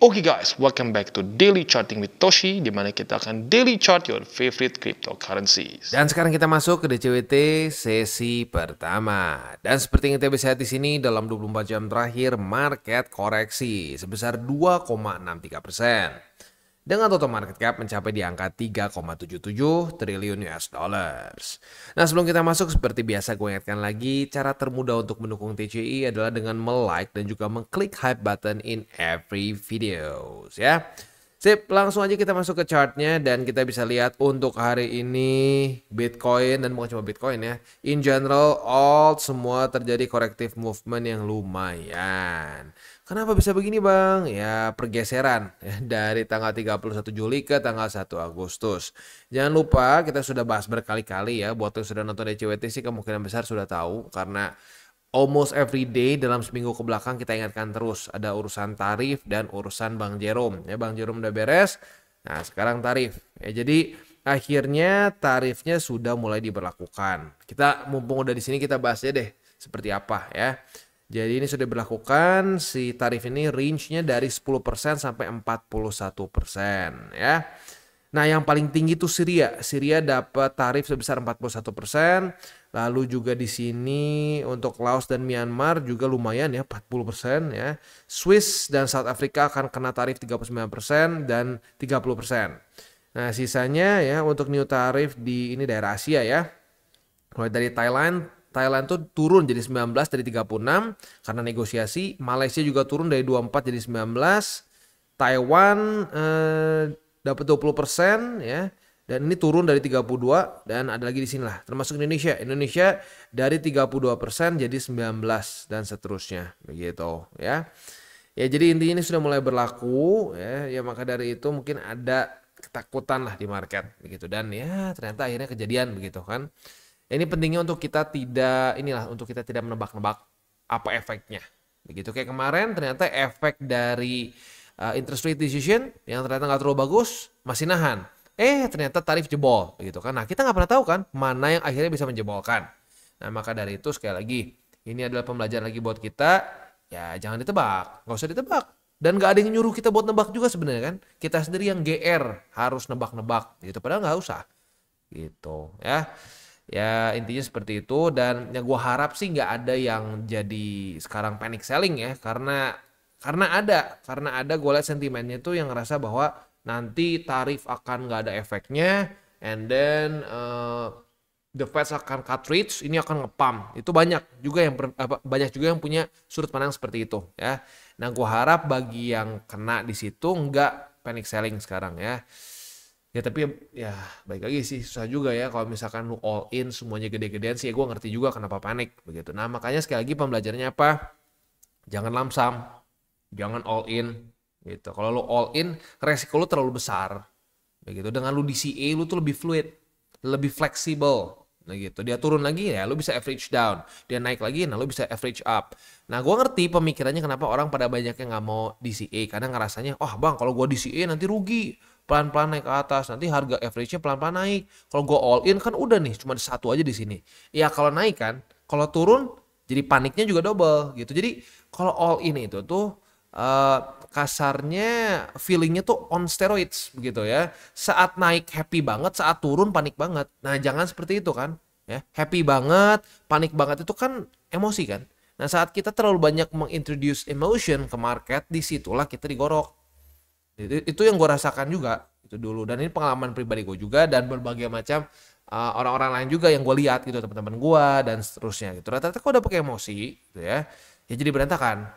Oke guys, welcome back to Daily Charting with Toshi, di mana kita akan daily chart your favorite cryptocurrencies. Dan sekarang kita masuk ke DCWT sesi pertama. Dan seperti yang kita bisa lihat di sini, dalam 24 jam terakhir market koreksi sebesar 2,63%. Dengan total market cap mencapai di angka 3,77 triliun US dollars. Nah, sebelum kita masuk, seperti biasa gue ingatkan lagi, cara termudah untuk mendukung TCI adalah dengan like dan juga mengklik hype button in every videos ya. Sip, langsung aja kita masuk ke chartnya dan kita bisa lihat untuk hari ini Bitcoin, dan bukan cuma Bitcoin ya, in general all semua terjadi corrective movement yang lumayan. Kenapa bisa begini bang? Ya pergeseran ya, dari tanggal 31 Juli ke tanggal 1 Agustus. Jangan lupa kita sudah bahas berkali-kali ya, buat yang sudah nonton DCWT sih kemungkinan besar sudah tahu, karena almost every day dalam seminggu ke belakang kita ingatkan terus ada urusan tarif dan urusan Bang Jerome. Ya, Bang Jerome udah beres. Nah, sekarang tarif. Ya, jadi akhirnya tarifnya sudah mulai diberlakukan. Kita mumpung udah di sini kita bahas aja deh seperti apa ya. Jadi ini sudah diberlakukan, si tarif ini range-nya dari 10% sampai 41% ya. Nah, yang paling tinggi itu Syria. Syria dapat tarif sebesar 41%. Lalu juga di sini untuk Laos dan Myanmar juga lumayan ya, 40% ya. Swiss dan South Africa akan kena tarif 39% dan 30%. Nah, sisanya ya untuk new tarif di ini daerah Asia ya. Mulai dari Thailand tuh turun jadi 19 dari 36 karena negosiasi. Malaysia juga turun dari 24 jadi 19. Taiwan dapat 20% ya. Dan ini turun dari 32, dan ada lagi di sini lah. Termasuk Indonesia. Indonesia dari 32% jadi 19 dan seterusnya begitu ya. Ya, jadi intinya ini sudah mulai berlaku ya. Ya maka dari itu mungkin ada ketakutan lah di market begitu, dan ya ternyata akhirnya kejadian begitu kan. Ini pentingnya untuk kita tidak menebak-nebak apa efeknya. Begitu kayak kemarin ternyata efek dari interest rate decision yang ternyata nggak terlalu bagus masih nahan. Ternyata tarif jebol gitu kan. Nah, kita nggak pernah tahu kan mana yang akhirnya bisa menjebolkan. Nah, maka dari itu sekali lagi ini adalah pembelajaran lagi buat kita. Ya jangan ditebak, nggak usah ditebak. Dan nggak ada yang nyuruh kita buat nebak juga sebenarnya kan. Kita sendiri yang GR harus nebak-nebak gitu. Padahal nggak usah gitu ya. Ya intinya seperti itu, dan yang gue harap sih nggak ada yang jadi sekarang panic selling ya, karena ada gue lihat sentimennya tuh yang ngerasa bahwa nanti tarif akan nggak ada efeknya, and then the Fed akan cut rates, ini akan ngepam. Itu banyak juga yang punya sudut pandang seperti itu ya. Nah, gue harap bagi yang kena di situ nggak panic selling sekarang ya. Ya tapi ya baik lagi sih, susah juga ya kalau misalkan lu all in semuanya gede-gedean sih ya, gue ngerti juga kenapa panik begitu. Nah, makanya sekali lagi pembelajarannya apa? Jangan lamsam, jangan all in gitu. Kalau lu all in, resiko lu terlalu besar begitu. Dengan lu DCA lu tuh lebih fluid, lebih fleksibel. Nah gitu, dia turun lagi ya lu bisa average down, dia naik lagi nah lu bisa average up. Nah, gue ngerti pemikirannya kenapa orang pada banyak yang nggak mau DCA, karena ngerasanya bang kalau gue DCA nanti rugi, pelan-pelan naik ke atas, nanti harga average-nya pelan-pelan naik. Kalau gue all in kan udah nih cuma satu aja di sini. Ya kalau naik kan, kalau turun jadi paniknya juga double gitu. Jadi kalau all in itu tuh kasarnya feelingnya tuh on steroids begitu ya. Saat naik happy banget, saat turun panik banget. Nah, jangan seperti itu kan ya. Happy banget, panik banget itu kan emosi kan. Nah, saat kita terlalu banyak mengintroduce emotion ke market, disitulah kita digorok. Itu yang gue rasakan juga itu dulu, dan ini pengalaman pribadi gue juga, dan berbagai macam orang-orang lain juga yang gue lihat gitu, teman-teman gue dan seterusnya gitu. Rata-rata kok udah pakai emosi gitu ya jadi berantakan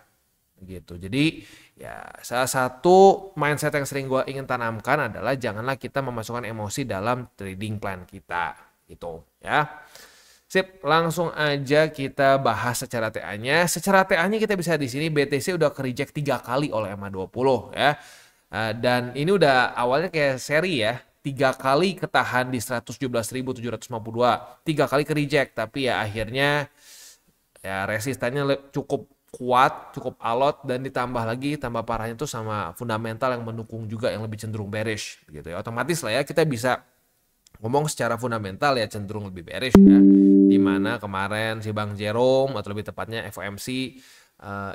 gitu. Jadi ya salah satu mindset yang sering gue ingin tanamkan adalah janganlah kita memasukkan emosi dalam trading plan kita gitu ya. Sip, langsung aja kita bahas secara TA-nya. Secara TA-nya kita bisa di sini BTC udah ke-reject 3 kali oleh EMA20 ya. Dan ini udah awalnya kayak seri ya. 3 kali ketahan di 117.752. 3 kali ke-reject, tapi ya akhirnya ya resistannya cukup kuat, cukup alot, dan tambah parahnya tuh sama fundamental yang mendukung juga yang lebih cenderung bearish gitu ya. Otomatis lah ya kita bisa ngomong secara fundamental ya cenderung lebih bearish ya. Dimana kemarin si Bang Jerome atau lebih tepatnya FOMC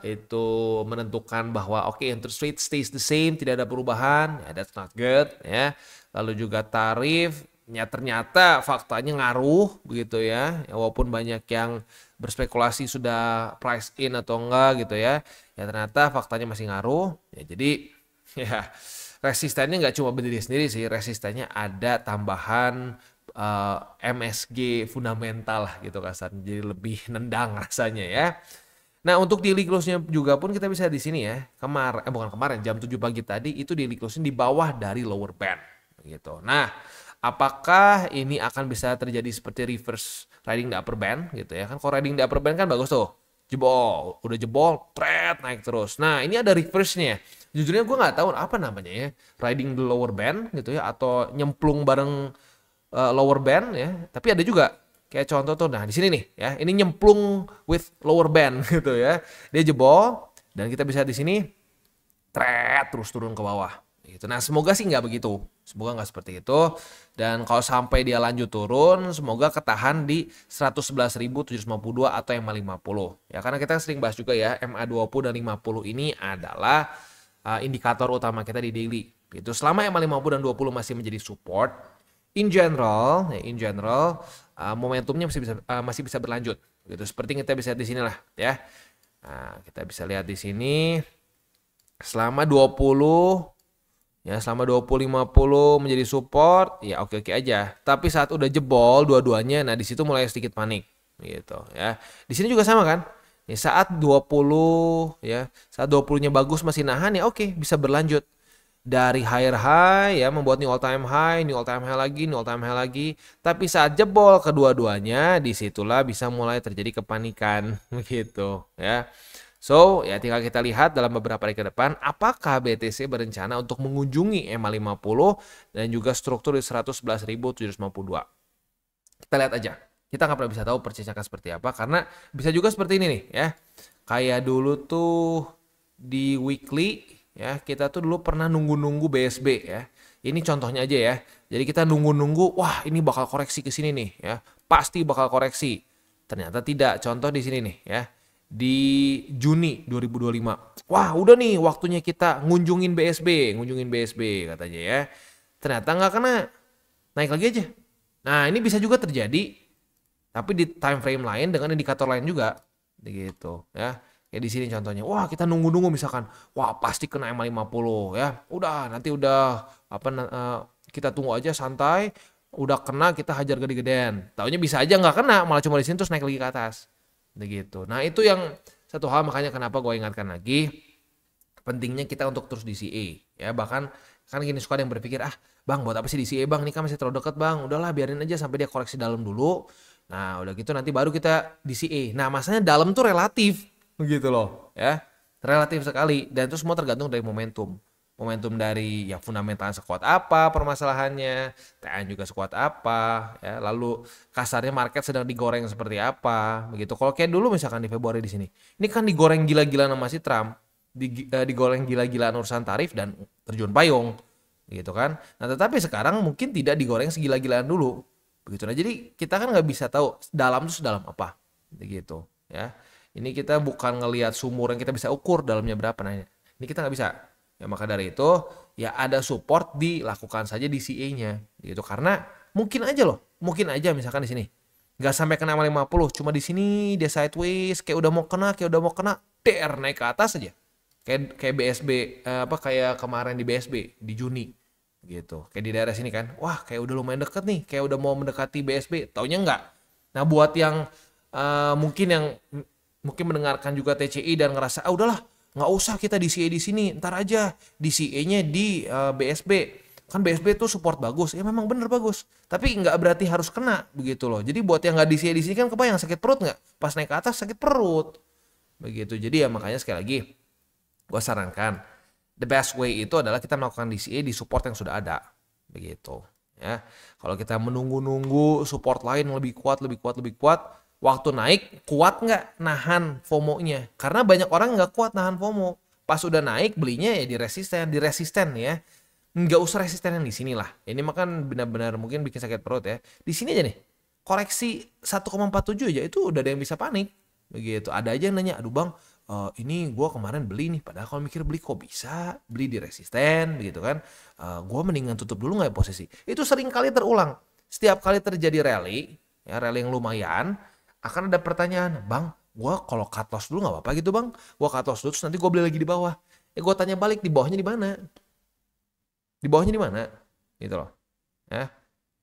itu menentukan bahwa oke, interest rate stays the same, tidak ada perubahan, ya that's not good ya. Lalu juga tarif, ya ternyata faktanya ngaruh begitu ya. Ya walaupun banyak yang berspekulasi sudah price in atau enggak gitu ya. Ya ternyata faktanya masih ngaruh. Ya jadi ya resistennya nggak cuma berdiri sendiri sih, resistennya ada tambahan MSG fundamental lah gitu kasarnya. Jadi lebih nendang rasanya ya. Nah, untuk daily close-nya juga pun kita bisa di sini ya. Bukan kemarin, jam 7 pagi tadi itu daily close-nya di bawah dari lower band gitu. Nah, apakah ini akan bisa terjadi seperti reverse riding the upper band gitu ya. Kan kalau riding the upper band kan bagus tuh. Jebol, udah jebol, thread naik terus. Nah, ini ada reverse-nya. Jujurnya gue nggak tahu apa namanya ya. Riding the lower band gitu ya atau nyemplung bareng lower band ya. Tapi ada juga kayak contoh tuh, nah di sini nih ya, ini nyemplung with lower band gitu ya. Dia jebol dan kita bisa di sini terus turun ke bawah. Gitu. Nah semoga sih nggak begitu, semoga nggak seperti itu. Dan kalau sampai dia lanjut turun, semoga ketahan di 111.752 atau MA50. Ya karena kita sering bahas juga ya, MA20 dan 50 ini adalah indikator utama kita di daily. Itu selama MA50 dan 20 masih menjadi support, in general, momentumnya masih bisa berlanjut. Gitu. Seperti kita bisa lihat di sini lah, ya. Nah, kita bisa lihat di sini selama 20 50 menjadi support, ya oke-oke aja. Tapi saat udah jebol dua-duanya, nah di situ mulai sedikit panik, gitu ya. Di sini juga sama kan? Ya, saat 20 saat 20-nya bagus masih nahan ya oke, bisa berlanjut. Dari higher high ya membuat new all time high, new all time high lagi, new all time high lagi. Tapi saat jebol kedua-duanya, disitulah bisa mulai terjadi kepanikan gitu ya. So ya tinggal kita lihat dalam beberapa hari ke depan apakah BTC berencana untuk mengunjungi MA50 dan juga struktur di 111.752. Kita lihat aja. Kita nggak pernah bisa tahu persisnya akan seperti apa karena bisa juga seperti ini nih ya. Kayak dulu tuh di weekly ya, kita tuh dulu pernah nunggu-nunggu BSB ya. Ini contohnya aja ya. Jadi kita nunggu-nunggu, wah ini bakal koreksi ke sini nih ya. Pasti bakal koreksi. Ternyata tidak. Contoh di sini nih ya. Di Juni 2025. Wah, udah nih waktunya kita ngunjungin BSB katanya ya. Ternyata nggak kena. Naik lagi aja. Nah, ini bisa juga terjadi tapi di time frame lain dengan indikator lain juga. Gitu ya. Kayak di sini contohnya, wah kita nunggu-nunggu misalkan, wah pasti kena MA50 ya. Udah nanti kita tunggu aja santai, udah kena kita hajar gede-gedean. Taunya bisa aja nggak kena, malah cuma di sini terus naik lagi ke atas. Begitu. Nah itu yang satu hal makanya kenapa gue ingatkan lagi, pentingnya kita untuk terus DCA ya. Bahkan kan gini suka ada yang berpikir, bang buat apa sih DCA bang, ini kan masih terlalu dekat bang, udahlah biarin aja sampai dia koreksi dalam dulu. Nah udah gitu nanti baru kita DCA. Nah masalahnya dalam tuh relatif. Begitu loh ya, relatif sekali dan itu semua tergantung dari momentum dari ya fundamental sekuat apa permasalahannya, TN juga sekuat apa ya, lalu kasarnya market sedang digoreng seperti apa begitu. Kalau kayak dulu misalkan di Februari di sini, ini kan digoreng gila-gilaan sama si Trump, digoreng gila-gilaan urusan tarif dan terjun payung gitu kan. Nah tetapi sekarang mungkin tidak digoreng segila-gilaan dulu begitu. Nah jadi kita kan nggak bisa tahu dalam itu sedalam apa begitu ya. Ini kita bukan ngelihat sumur yang kita bisa ukur dalamnya berapa. Nah, ini kita nggak bisa. Ya maka dari itu ya ada support dilakukan saja di CA-nya gitu. Karena mungkin aja misalkan di sini nggak sampai kena 50, cuma di sini dia sideways kayak udah mau kena, naik ke atas aja. Kayak BSB kayak kemarin di BSB di Juni gitu. Kayak di daerah sini kan. Wah, kayak udah lumayan deket nih, kayak udah mau mendekati BSB, taunya enggak. Nah, buat yang mungkin mendengarkan juga TCI dan ngerasa udahlah nggak usah kita DCA di sini, ntar aja DCA-nya di BSB, kan BSB tuh support bagus ya, memang bener bagus tapi nggak berarti harus kena begitu loh. Jadi buat yang nggak DCA di sini kan kebayang sakit perut nggak pas naik ke atas, sakit perut begitu. Jadi ya makanya sekali lagi gue sarankan the best way itu adalah kita melakukan DCA di support yang sudah ada begitu ya. Kalau kita menunggu-nunggu support lain lebih kuat, waktu naik kuat nggak nahan FOMO-nya? Karena banyak orang nggak kuat nahan FOMO. Pas udah naik belinya ya di resisten ya. Nggak usah resisten yang di sini lah. Ini mah kan benar-benar mungkin bikin sakit perut ya. Di sini aja nih. Koreksi 1,47 aja itu udah ada yang bisa panik. Begitu. Ada aja yang nanya, aduh bang, ini gue kemarin beli nih, padahal kalau mikir beli kok bisa beli di resisten begitu kan, gue mendingan tutup dulu nggak ya posisi. Itu sering kali terulang. Setiap kali terjadi rally, ya rally yang lumayan, akan ada pertanyaan, bang, gue kalau cut loss dulu nggak apa-apa gitu bang, gue cut loss dulu terus nanti gue beli lagi di bawah. Gue tanya balik, di bawahnya di mana? Di bawahnya di mana? Gitu loh. Ya.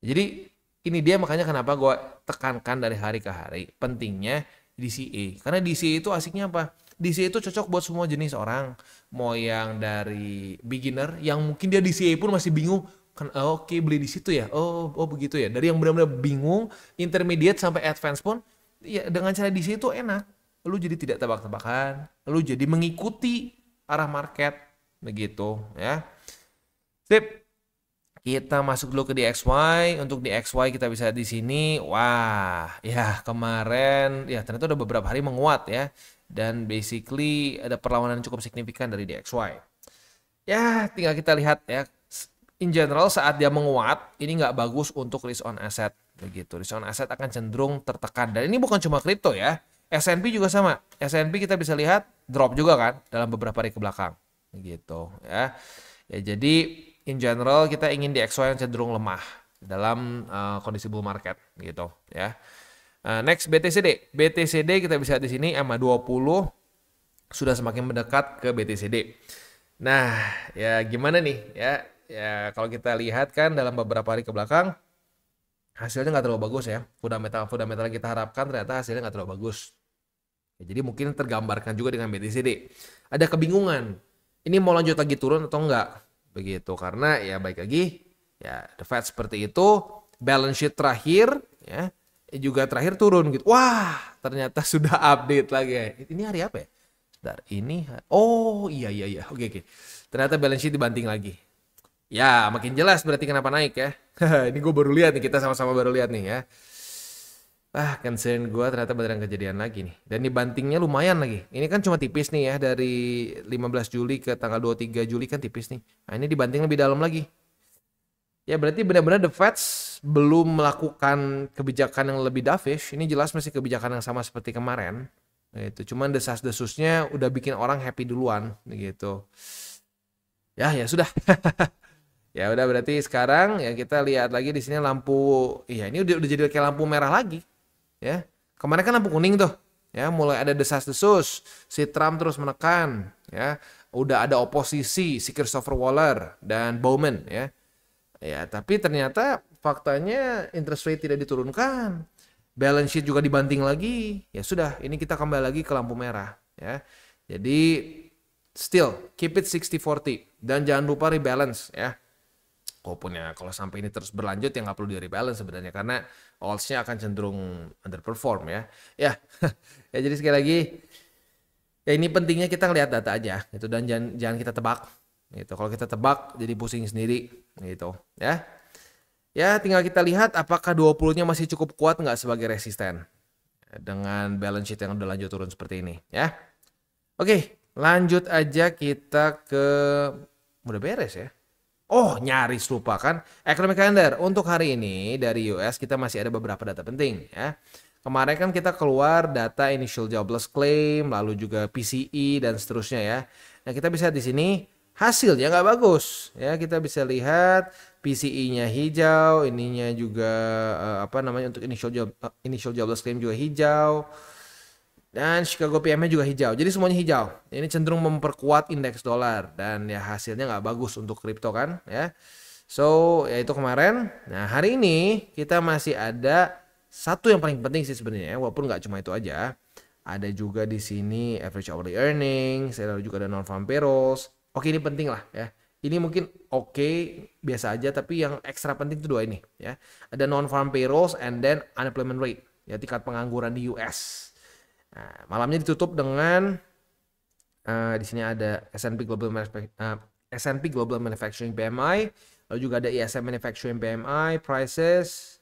Jadi ini dia makanya kenapa gue tekankan dari hari ke hari pentingnya DCA. Karena DCA itu asiknya apa? DCA itu cocok buat semua jenis orang. Mau yang dari beginner yang mungkin dia DCA pun masih bingung. Kan oke, beli di situ ya. Oh begitu ya. Dari yang benar-benar bingung, intermediate sampai advance pun ya dengan cara DCA itu enak. Lu jadi tidak tebak-tebakan, lu jadi mengikuti arah market begitu ya. Sip. Kita masuk dulu ke DXY. Untuk DXY kita bisa di sini. Wah, ya kemarin ya ternyata udah beberapa hari menguat ya. Dan basically ada perlawanan cukup signifikan dari DXY. Ya, tinggal kita lihat ya. In general saat dia menguat, ini nggak bagus untuk risk on asset begitu. Risk on asset akan cenderung tertekan. Dan ini bukan cuma kripto ya. S&P juga sama. S&P kita bisa lihat drop juga kan dalam beberapa hari ke belakang. Begitu ya. Ya jadi in general kita ingin DXY yang cenderung lemah dalam kondisi bull market gitu ya. Next BTCD. BTCD kita bisa lihat di sini MA20 sudah semakin mendekat ke BTCD. Nah, ya gimana nih ya? Ya kalau kita lihat kan dalam beberapa hari ke belakang hasilnya nggak terlalu bagus ya. Fundamental yang kita harapkan ternyata hasilnya nggak terlalu bagus. Ya, jadi mungkin tergambarkan juga dengan BTCD. Ada kebingungan. Ini mau lanjut lagi turun atau enggak? Begitu. Karena ya baik lagi, ya The Fed seperti itu. Balance sheet terakhir, ya juga terakhir turun gitu. Wah, ternyata sudah update lagi. Ini hari apa ya? Bentar, ini. Oh iya. Oke. Ternyata balance sheet dibanting lagi. Ya makin jelas berarti kenapa naik ya. Ini gue baru lihat nih, kita sama-sama baru lihat nih ya. Concern gue ternyata beneran kejadian lagi nih. Dan dibantingnya lumayan lagi. Ini kan cuma tipis nih ya. Dari 15 Juli ke tanggal 23 Juli kan tipis nih. Nah ini dibanting lebih dalam lagi. Ya berarti benar-benar The Fed belum melakukan kebijakan yang lebih dovish. Ini jelas masih kebijakan yang sama seperti kemarin. Itu cuman desas-desusnya udah bikin orang happy duluan. Gitu. Ya sudah. Ya udah berarti sekarang ya kita lihat lagi di sini lampu. Iya ini udah jadi kayak lampu merah lagi. Ya, kemarin kan lampu kuning tuh, ya mulai ada desas-desus, si Trump terus menekan, ya, udah ada oposisi, si Christopher Waller dan Bowman, ya, tapi ternyata faktanya interest rate tidak diturunkan, balance sheet juga dibanting lagi, ya sudah, ini kita kembali lagi ke lampu merah, ya, jadi still keep it 60-40 dan jangan lupa rebalance, ya. Kalau sampai ini terus berlanjut ya nggak perlu di rebalance sebenarnya karena odds-nya akan cenderung underperform ya. Ya jadi sekali lagi ya ini pentingnya kita ngelihat data aja gitu dan jangan kita tebak gitu. Kalau kita tebak jadi pusing sendiri gitu ya. Ya tinggal kita lihat apakah 20-nya masih cukup kuat nggak sebagai resisten dengan balance sheet yang udah lanjut turun seperti ini ya. Oke, lanjut aja kita ke udah beres ya. Oh, nyaris lupa kan. Economic calendar untuk hari ini dari US kita masih ada beberapa data penting ya. Kemarin kan kita keluar data initial jobless claim, lalu juga PCE dan seterusnya ya. Nah, kita bisa di sini hasilnya nggak bagus ya. Kita bisa lihat PCE-nya hijau, ininya juga untuk initial jobless claim juga hijau. Dan Chicago PMI juga hijau. Jadi semuanya hijau. Ini cenderung memperkuat indeks dolar. Dan ya hasilnya nggak bagus untuk kripto kan. Ya. So ya itu kemarin. Nah hari ini kita masih ada satu yang paling penting sih sebenarnya. Walaupun nggak cuma itu aja. Ada juga di sini average hourly earnings. Lalu juga ada non-farm payrolls. Oke ini penting lah ya. Ini mungkin biasa aja. Tapi yang ekstra penting itu dua ini. Ya. Ada non-farm payrolls and then unemployment rate. Ya tingkat pengangguran di US. Nah, malamnya ditutup dengan di sini ada S&P Global Manufacturing PMI, lalu juga ada ISM Manufacturing PMI, prices.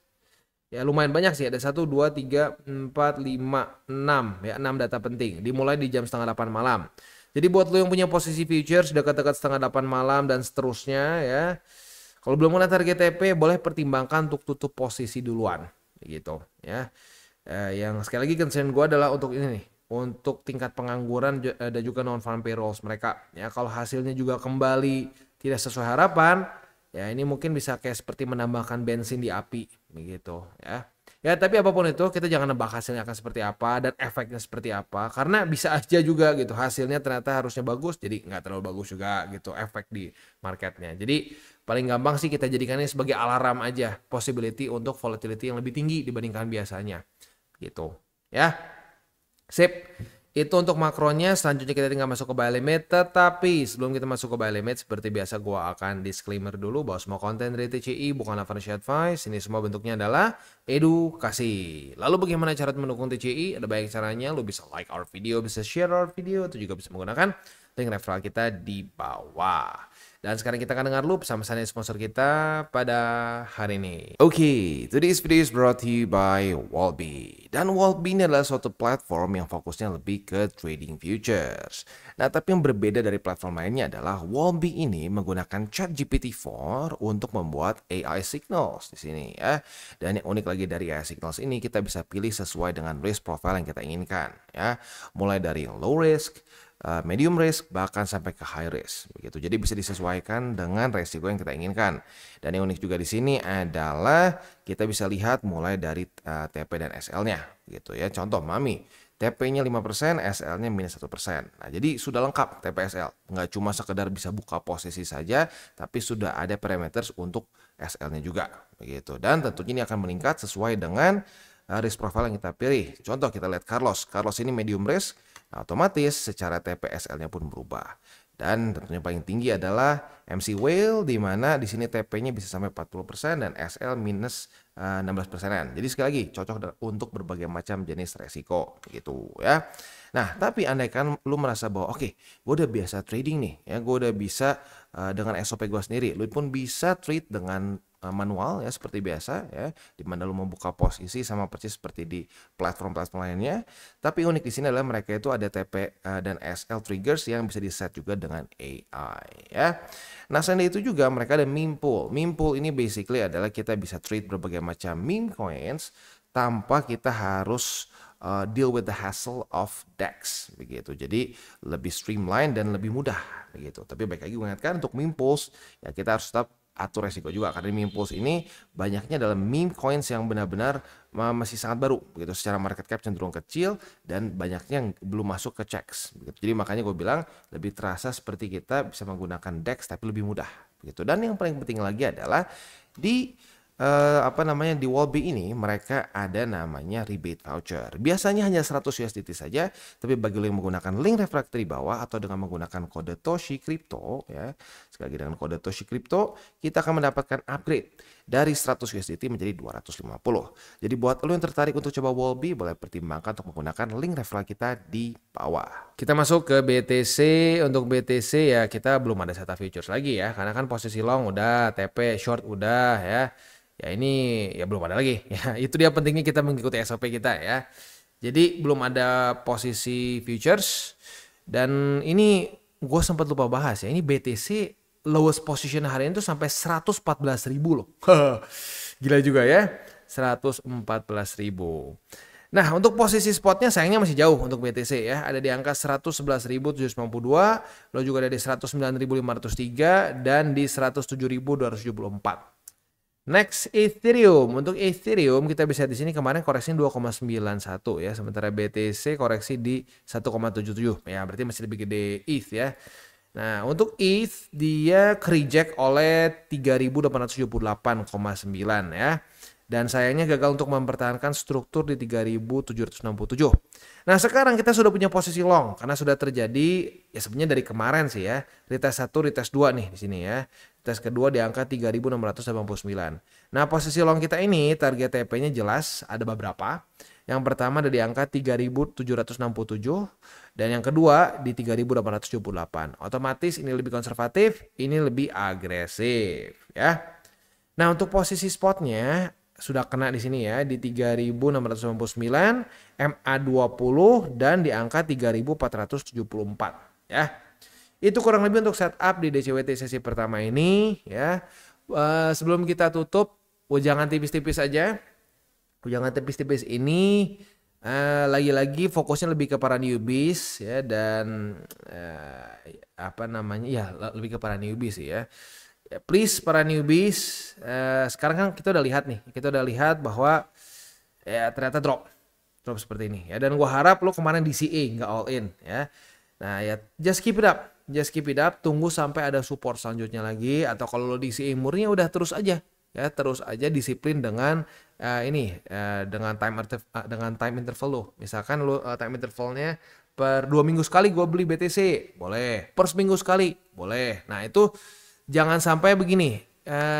Ya lumayan banyak sih, ada 1 2 3 4 5 6 ya, 6 data penting. Dimulai di jam 7:30 malam. Jadi buat lo yang punya posisi futures dekat-dekat 7:30 malam dan seterusnya ya. Kalau belum kena target TP boleh pertimbangkan untuk tutup posisi duluan gitu ya. Yang sekali lagi concern gue adalah untuk ini nih, untuk tingkat pengangguran dan juga non-farm payrolls mereka. Ya, kalau hasilnya juga kembali tidak sesuai harapan, ya ini mungkin bisa kayak seperti menambahkan bensin di api begitu ya. Ya, tapi apapun itu kita jangan nebak hasilnya akan seperti apa dan efeknya seperti apa, karena bisa aja juga gitu hasilnya ternyata harusnya bagus jadi nggak terlalu bagus juga gitu efek di marketnya. Jadi paling gampang sih kita jadikan ini sebagai alarm aja, possibility untuk volatility yang lebih tinggi dibandingkan biasanya gitu ya. Sip. Itu untuk makronya. Selanjutnya kita tinggal masuk ke buy limit. Tetapi sebelum kita masuk ke buy limit, seperti biasa gua akan disclaimer dulu bahwa semua konten dari TCI bukanlah financial advice. Ini semua bentuknya adalah edukasi. Lalu bagaimana cara mendukung TCI? Ada banyak caranya. Lu bisa like our video, bisa share our video, itu juga bisa menggunakan link referral kita di bawah. Dan sekarang kita akan dengar dulu pesan-pesan dari sponsor kita pada hari ini. Oke, today's video is brought to you by Wallbe. Dan Wallbe ini adalah suatu platform yang fokusnya lebih ke trading futures. Nah, tapi yang berbeda dari platform lainnya adalah Wallbe ini menggunakan ChatGPT-4 untuk membuat AI signals di sini ya. Dan yang unik lagi dari AI signals ini, kita bisa pilih sesuai dengan risk profile yang kita inginkan ya. Mulai dari low risk, medium risk, bahkan sampai ke high risk begitu. Jadi bisa disesuaikan dengan resiko yang kita inginkan. Dan yang unik juga di sini adalah kita bisa lihat mulai dari TP dan SL-nya gitu ya. Contoh Mami, TP-nya 5%, SL-nya minus 1%. Nah, jadi sudah lengkap TP SL. Nggak cuma sekedar bisa buka posisi saja, tapi sudah ada parameters untuk SL-nya juga begitu. Dan tentunya ini akan meningkat sesuai dengan risk profile yang kita pilih. Contoh kita lihat Carlos. Carlos ini medium risk. Nah, otomatis secara TPSL-nya pun berubah. Dan tentunya paling tinggi adalah MC Whale, di mana di sini TP-nya bisa sampai 40% dan SL minus 16%. Jadi sekali lagi cocok untuk berbagai macam jenis resiko gitu ya. Nah, tapi andaikan lu merasa bahwa oke, gue udah biasa trading nih ya, gue udah bisa dengan SOP gue sendiri, lu pun bisa trade dengan manual ya seperti biasa ya, di mana lu membuka posisi sama persis seperti di platform-platform lainnya. Tapi unik di sini adalah mereka itu ada TP dan SL triggers yang bisa di set juga dengan AI ya. Nah, selain itu juga mereka ada meme pool. Meme pool ini basically adalah kita bisa trade berbagai macam meme coins tanpa kita harus deal with the hassle of DEX begitu. Jadi lebih streamline dan lebih mudah begitu. Tapi baik lagi mengingatkan untuk meme pools ya kita harus tetap atur resiko juga, karena meme pools ini banyaknya dalam meme coins yang benar-benar masih sangat baru begitu, secara market cap cenderung kecil dan banyaknya yang belum masuk ke checks begitu. Jadi makanya gue bilang lebih terasa seperti kita bisa menggunakan DEX tapi lebih mudah begitu. Dan yang paling penting lagi adalah di di Wallbe ini mereka ada namanya rebate voucher. Biasanya hanya 100 USDT saja, tapi bagi lo yang menggunakan link refractor di bawah atau dengan menggunakan kode Toshi Crypto ya. Sekali lagi dengan kode Toshi Crypto, kita akan mendapatkan upgrade dari 100 USDT menjadi 250. Jadi buat lo yang tertarik untuk coba Wallbe, boleh pertimbangkan untuk menggunakan link referral kita di bawah. Kita masuk ke BTC. Untuk BTC ya kita belum ada setup futures lagi ya, karena kan posisi long udah, TP short udah ya. Ya ini ya belum ada lagi ya, itu dia pentingnya kita mengikuti SOP kita ya. Jadi belum ada posisi futures. Dan ini gue sempat lupa bahas ya, ini BTC lowest position hari ini tuh sampai 114.000 loh. Gila juga ya, 114.000. Nah, untuk posisi spotnya sayangnya masih jauh untuk BTC ya. Ada di angka 111.792, lo juga ada di 109.503 dan di 107.274. Next, Ethereum. Untuk Ethereum kita bisa di sini kemarin koreksi 2,91 ya, sementara BTC koreksi di 1,77 ya, berarti masih lebih gede ETH ya. Nah, untuk ETH dia reject oleh 3.878,9 ya. Dan sayangnya gagal untuk mempertahankan struktur di 3.767. Nah, sekarang kita sudah punya posisi long karena sudah terjadi ya sebenarnya dari kemarin sih ya. Retest 1, retest 2 nih di sini ya. Retest kedua di angka 3.689. Nah, posisi long kita ini target TP-nya jelas ada beberapa. Yang pertama ada di angka 3.767 dan yang kedua di 3.878. Otomatis ini lebih konservatif, ini lebih agresif ya. Nah, untuk posisi spotnya sudah kena di sini ya di 3.699, MA20 dan di angka 3.474 ya. Itu kurang lebih untuk setup di DCWT sesi pertama ini ya. Sebelum kita tutup, jangan tipis-tipis aja. Jangan tipis-tipis ini Lagi-lagi fokusnya lebih ke para newbies ya, dan apa namanya ya, lebih ke para newbies sih ya. Ya, please para newbies, sekarang kan kita udah lihat bahwa ya ternyata drop seperti ini ya, dan gua harap lo kemarin DCA nggak all in ya. Nah ya, just keep it up, tunggu sampai ada support selanjutnya lagi, atau kalau lo DCA murni udah terus aja disiplin dengan dengan time interval lo. Misalkan lo time intervalnya per 2 minggu sekali gue beli BTC, boleh. Per seminggu sekali, boleh. Nah itu jangan sampai begini,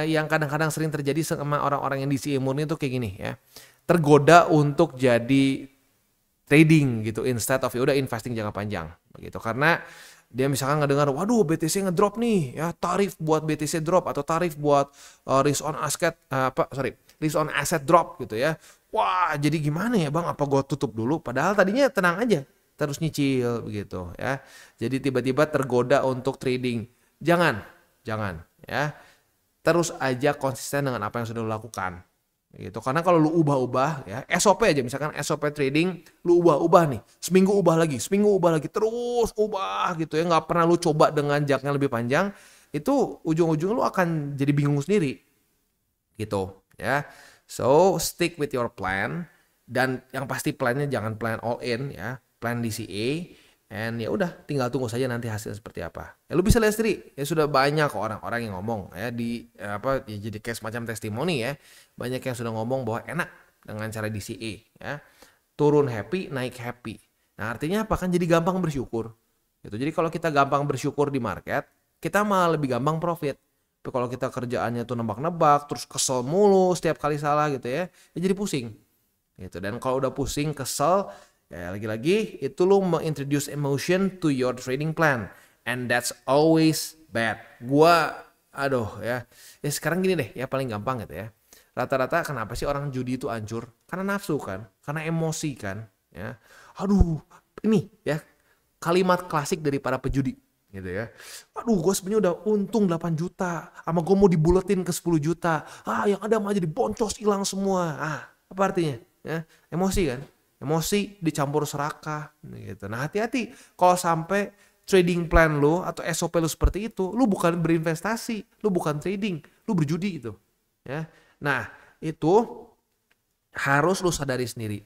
yang kadang-kadang sering terjadi sama orang-orang yang DCA murni itu kayak gini ya. Tergoda untuk jadi trading gitu instead of udah investing jangka panjang begitu, karena dia misalkan ngedengar waduh BTC ngedrop nih ya, tarif buat BTC drop atau tarif buat risk on asset drop gitu ya. Wah, jadi gimana ya Bang, apa gua tutup dulu, padahal tadinya tenang aja terus nyicil begitu ya. Jadi tiba-tiba tergoda untuk trading. Jangan ya. Terus aja konsisten dengan apa yang sudah lo lakukan gitu, karena kalau lu ubah-ubah ya, SOP aja, misalkan SOP trading lu ubah-ubah nih, seminggu ubah lagi, terus ubah gitu ya, nggak pernah lu coba dengan jarak yang lebih panjang, itu ujung-ujungnya lu akan jadi bingung sendiri gitu ya. So stick with your plan, dan yang pasti plannya jangan plan all in ya, plan DCA. And ya udah, tinggal tunggu saja nanti hasilnya seperti apa. Ya lu bisa lihat sendiri, ya sudah banyak kok orang-orang yang ngomong ya ya jadi case macam testimoni ya. Banyak yang sudah ngomong bahwa enak dengan cara DCA ya. Turun happy, naik happy. Nah, artinya apa, kan jadi gampang bersyukur. Gitu. Jadi kalau kita gampang bersyukur di market, kita malah lebih gampang profit. Tapi kalau kita kerjaannya tuh nebak-nebak, terus kesel mulu setiap kali salah gitu ya jadi pusing. Gitu. Dan kalau udah pusing, kesel, ya lagi-lagi itu lo mengintroduce emotion to your trading plan, and that's always bad. Ya sekarang gini deh ya, paling gampang gitu ya. Rata-rata kenapa sih orang judi itu hancur? Karena nafsu kan, karena emosi kan ya. Aduh, ini ya kalimat klasik dari para pejudi gitu ya. Aduh, gue sebenarnya udah untung 8 juta, sama gue mau dibuletin ke 10 juta. Yang ada mah jadi boncos, hilang semua. Apa artinya? Ya, emosi kan? Emosi dicampur serakah gitu. Nah, hati-hati kalau sampai trading plan lu atau SOP lu seperti itu, lu bukan berinvestasi, lu bukan trading, lu berjudi itu ya. Nah, itu harus lu sadari sendiri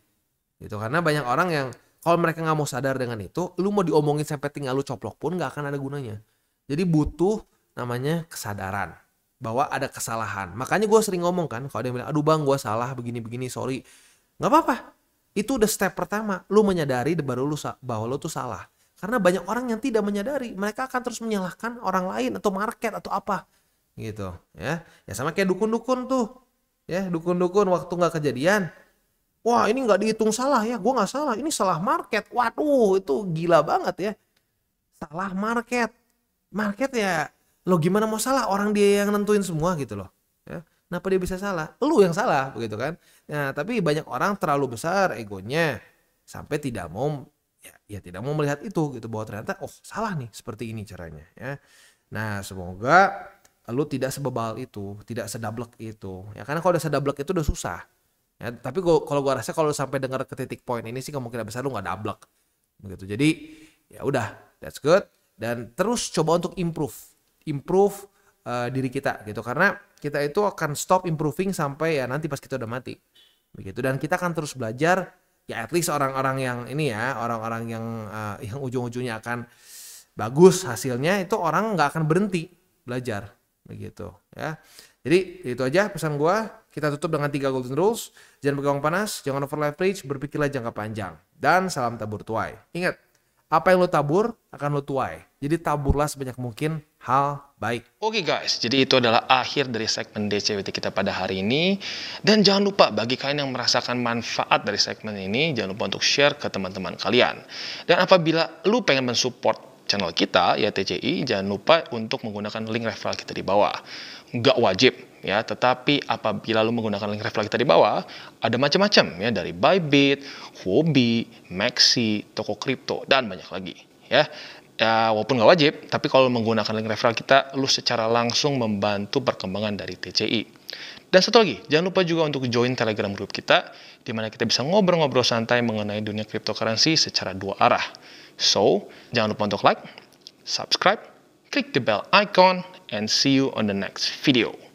gitu, karena banyak orang yang kalau mereka nggak mau sadar dengan itu, lu mau diomongin sampai tinggal lu coplok pun nggak akan ada gunanya. Jadi butuh namanya kesadaran bahwa ada kesalahan. Makanya gue sering ngomong kan, kalau dia bilang aduh Bang gue salah begini-begini, sorry, nggak apa-apa. Itu udah step pertama, lu menyadari baru lu bahwa lu tuh salah. Karena banyak orang yang tidak menyadari, mereka akan terus menyalahkan orang lain atau market atau apa gitu ya. Ya sama kayak dukun-dukun tuh ya, dukun-dukun waktu nggak kejadian, wah ini nggak dihitung salah ya, gue nggak salah, ini salah market. Waduh, itu gila banget ya, salah market ya. Lo gimana mau salah, orang dia yang nentuin semua gitu loh ya. Kenapa dia bisa salah? Lu yang salah begitu kan. Nah, tapi banyak orang terlalu besar egonya sampai tidak mau tidak mau melihat itu gitu, bahwa ternyata salah nih, seperti ini caranya ya. Nah, semoga lu tidak sebebal itu, tidak sedablek itu. Ya karena kalau udah sedablek itu udah susah. Ya, tapi kalau gua rasa kalau sampai dengar ke titik poin ini sih kemungkinan besar lu nggak dablek. Begitu. Jadi ya udah, that's good, dan terus coba untuk improve diri kita gitu, karena kita itu akan stop improving sampai ya nanti pas kita udah mati begitu. Dan kita akan terus belajar ya, at least orang-orang yang ini ya, orang-orang yang ujung-ujungnya akan bagus hasilnya, itu orang nggak akan berhenti belajar begitu ya. Jadi itu aja pesan gua. Kita tutup dengan 3 golden rules. Jangan pegang panas, jangan over leverage, berpikirlah jangka panjang, dan salam tabur tuai. Ingat, apa yang lo tabur akan lo tuai. Jadi taburlah sebanyak mungkin hal baik. Oke guys, jadi itu adalah akhir dari segmen DCWT kita pada hari ini. Dan jangan lupa bagi kalian yang merasakan manfaat dari segmen ini, jangan lupa untuk share ke teman-teman kalian. Dan apabila lu pengen mensupport channel kita, ya TCI, jangan lupa untuk menggunakan link referral kita di bawah. Nggak wajib ya, tetapi apabila lu menggunakan link referral kita di bawah, ada macam-macam ya, dari Bybit, Huobi, Maxi, toko kripto, dan banyak lagi ya. Ya, walaupun nggak wajib, tapi kalau menggunakan link referral kita, lu secara langsung membantu perkembangan dari TCI. Dan satu lagi, jangan lupa juga untuk join Telegram group kita, di mana kita bisa ngobrol-ngobrol santai mengenai dunia cryptocurrency secara dua arah. So, jangan lupa untuk like, subscribe, click the bell icon, and see you on the next video.